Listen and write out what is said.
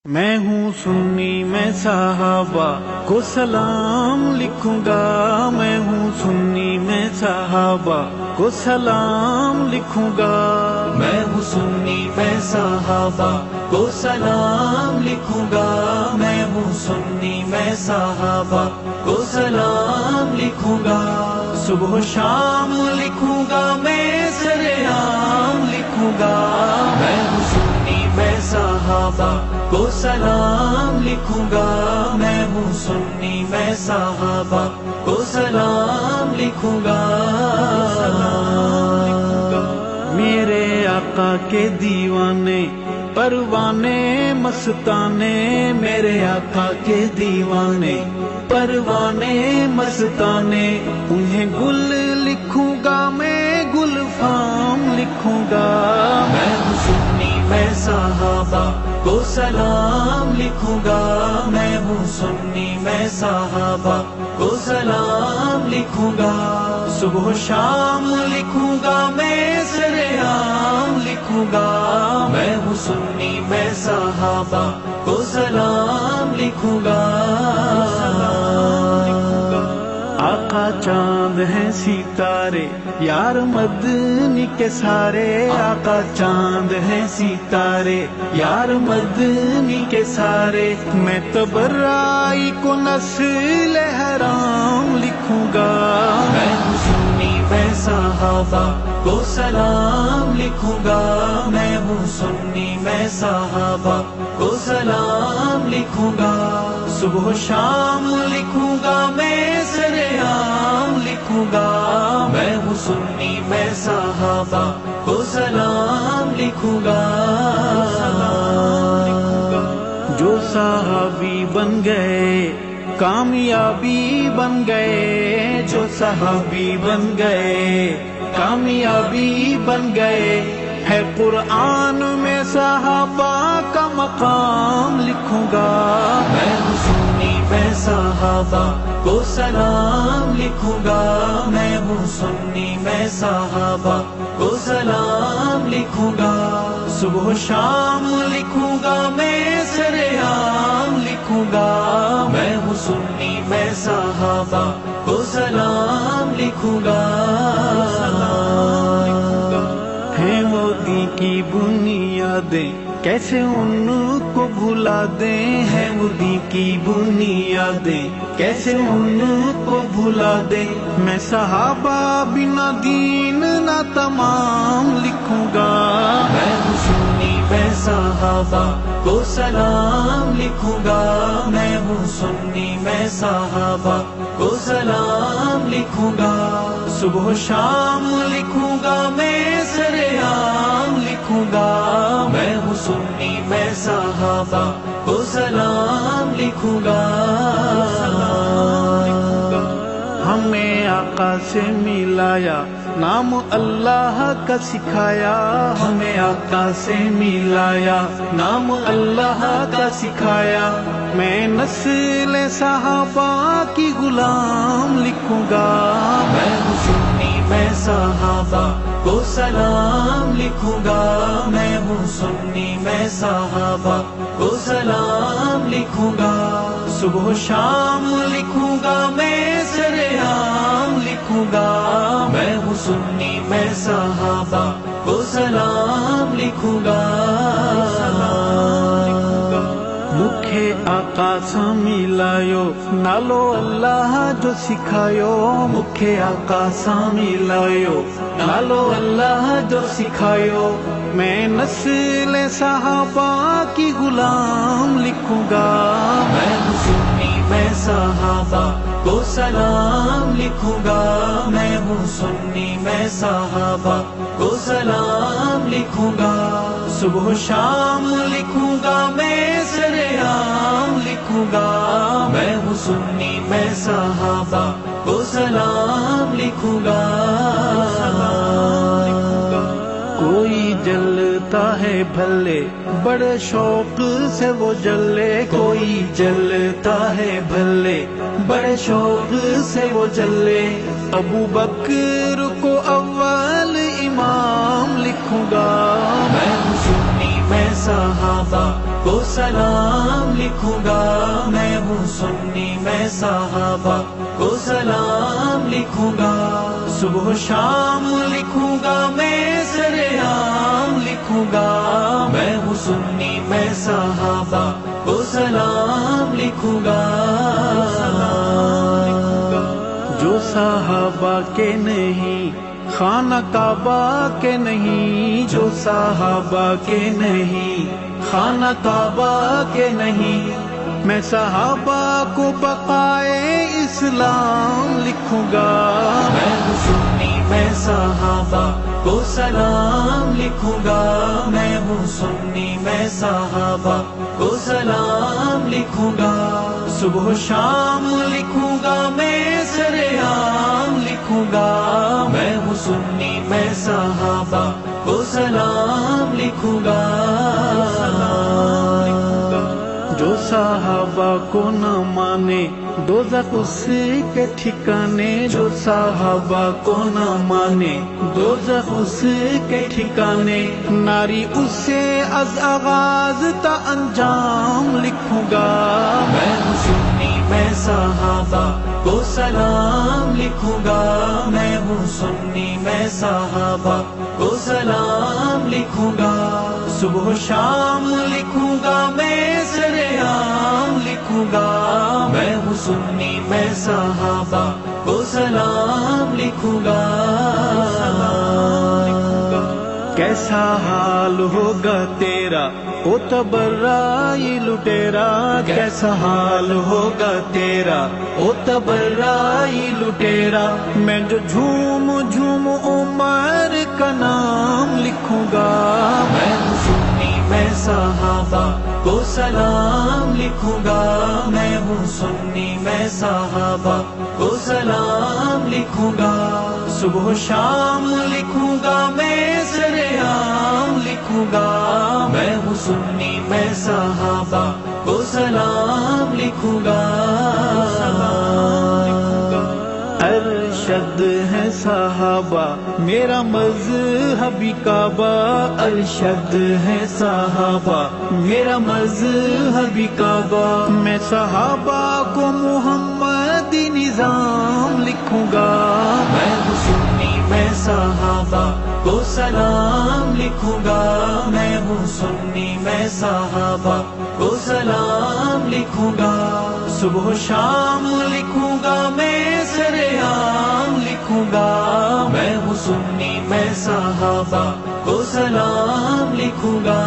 میں ہوں سنی میں صحابہ کو سلام لکھوں گا، میں ہوں سنی میں صحابہ کو سلام لکھوں گا، میں ہوں سنی میں صحابہ کو سلام لکھوں گا، میں ہوں سنی میں صحابہ کو سلام لکھوں گا، صبح و شام لکھوں گا، میں سرعام لکھوں گا، میں ہوں سنی میں صحابہ کو سلام لکھوں گا، میں ہوں سنی میں صحابہ کو سلام لکھوں گا، میرے آقا کے دیوانے پروانے مستانے، میرے آقا کے دیوانے پروانے مستانے، انہیں گل لکھوں گا میں گلفام لکھوں گا، میں ہوں سنی میں صحابہ کو سلام لکھوں گا، میں ہوں سنی میں صحابہ کو سلام لکھوں گا، صبح و شام لکھوں گا، میں سرعام لکھوں گا، میں ہوں سنی میں صحابہ کو سلام لکھوں گا، آقا چاند ہیں ستارے یار مدنی کے سارے، آقا چاند ہیں ستارے یار مدنی کے سارے، میں تبرائی کو نسل حرام لکھوں گا، میں ہوں سنی میں صحابہ کو سلام لکھوں گا، میں ہوں سنی میں صحابہ کو سلام لکھوں گا، صبح و شام لکھوں گا، میں سرعام لکھوں گا، میں ہوں سنی میں صحابہ کو سلام لکھوں گا، جو صحابی بن گئے کامیابی بن گئے، جو صحابی بن گئے کامیابی بن گئے، ہے قرآن میں صحابہ کا مقام لکھوں گا، میں ہوں سنی میں صحابہ کو سلام لکھوں گا، میں ہوں سنی میں صحابہ کو سلام لکھوں گا، صبح و شام لکھوں گا، میں سرعام لکھوں گا، میں ہوں سنی میں صحابہ کو سلام لکھوں گا، ہیں وہ دین کی بنیادیں کیسے ان کو بھلا دیں، ہیں وہ دین کی بنیادیں کیسے ان کو بھلا دیں، میں صحابہ بنا دین نہ تمام لکھوں گا، میں ہوں سنی میں صحابہ کو سلام لکھوں گا، میں ہوں سنی میں صحابہ کو سلام لکھوں گا، صبح و شام لکھوں گا، میں سرعام لکھوں گا، میں ہوں سنی میں صحابہ کو سلام لکھوں گا، ہمیں آقا سے ملایا نام اللہ کا سکھایا، ہمیں آقا سے ملایا نام اللہ کا سکھایا، میں نسل صحابہ کی غلام لکھوں گا، میں ہوں سنی میں صحابہ کو سلام لکھوں گا، میں ہوں سنی میں صحابہ کو سلام لکھوں گا، صبح و شام لکھوں گا، میں سرعام لکھوں گا، میں ہوں سنی میں صحابہ کو سلام لکھوں گا، مکھے آقا سا ملایو نالو اللہ جو سکھایو، مکھے آقا سا ملایو نالو اللہ جو سکھایو، میں نسل صحابہ کی غلام لکھوں گا، میں ہوں سنی میں صحابہ کو سلام لکھوں گا، میں ہوں سنی میں صحابہ کو سلام لکھوں گا، صبح و شام لکھوں گا، میں سرعام لکھوں گا، میں ہوں سنی میں صحابہ کو سلام لکھوں گا، کوئی جلتا ہے بھلے بڑے شوق سے وہ جلے، کوئی جلتا ہے بھلے بڑے شوق سے وہ جلے، ابو بکر کو اول امام لکھوں گا، میں ہوں سنی میں صحابہ کو سلام لکھوں گا، میں ہوں سنی میں صحابہ کو سلام لکھوں گا، صبح و شام لکھوں گا میں سرعام لکھوں گا، میں ہوں سنی میں صحابہ کو سلام لکھوں گا، جو صحابہ کے نہیں خانہ کعبہ کے نہیں، جو صحابہ کے نہیں خانہ کعبہ کے نہیں، میں صحابہ کو بقائے اسلام لکھوں گا، میں ہوں سنی میں صحابہ کو سلام لکھوں گا، میں ہوں سنی میں صحابہ کو سلام لکھوں گا، صبح و شام لکھوں گا میں سرعام لکھوں گا، میں ہوں سنی میں صحابہ کو سلام لکھوں گا، جو صحابہ کو نہ مانے دوزخ اس کے ٹھکانے، جو صحابہ کو نہ مانے دوزخ اس کے ٹھکانے، ناری اسے از آغاز تا انجام لکھوں گا، میں ہوں سنی میں صحابہ کو سلام لکھوں گا، میں ہوں سنی میں صحابہ کو سلام لکھوں گا، صبح و شام لکھوں گا میں سرعام لکھوں گا، میں ہوں سنی میں صحابہ کو سلام لکھوں گا، کیسا حال ہوگا تیرا او تبرائی لٹیرا، کیسا حال ہوگا تیرا او تبرائی لٹیرا، میں جو جھوم جھوم عمر کا نام لکھوں گا، میں ہوں سنی میں صحابہ کو سلام لکھوں گا، میں ہوں سنی میں صحابہ کو سلام لکھوں گا، صبح و شام لکھوں گا میں سرعام لکھوں گا، میں ہوں سنی میں صحابہ کو سلام لکھوں گا، ارشد ہے صحابہ میرا مذہبی کعبہ، ارشد ہے صحابہ میرا مذہبی کعبہ، میں صحابہ کو محمدی نظام لکھوں گا، میں ہوں سنی میں صحابہ کو سلام لکھوں گا، میں ہوں سنی میں صحابہ کو سلام لکھوں گا، صبح و شام لکھوں گا میں سرعام لکھوں گا، میں ہوں سنی میں صحابہ کو سلام لکھوں گا۔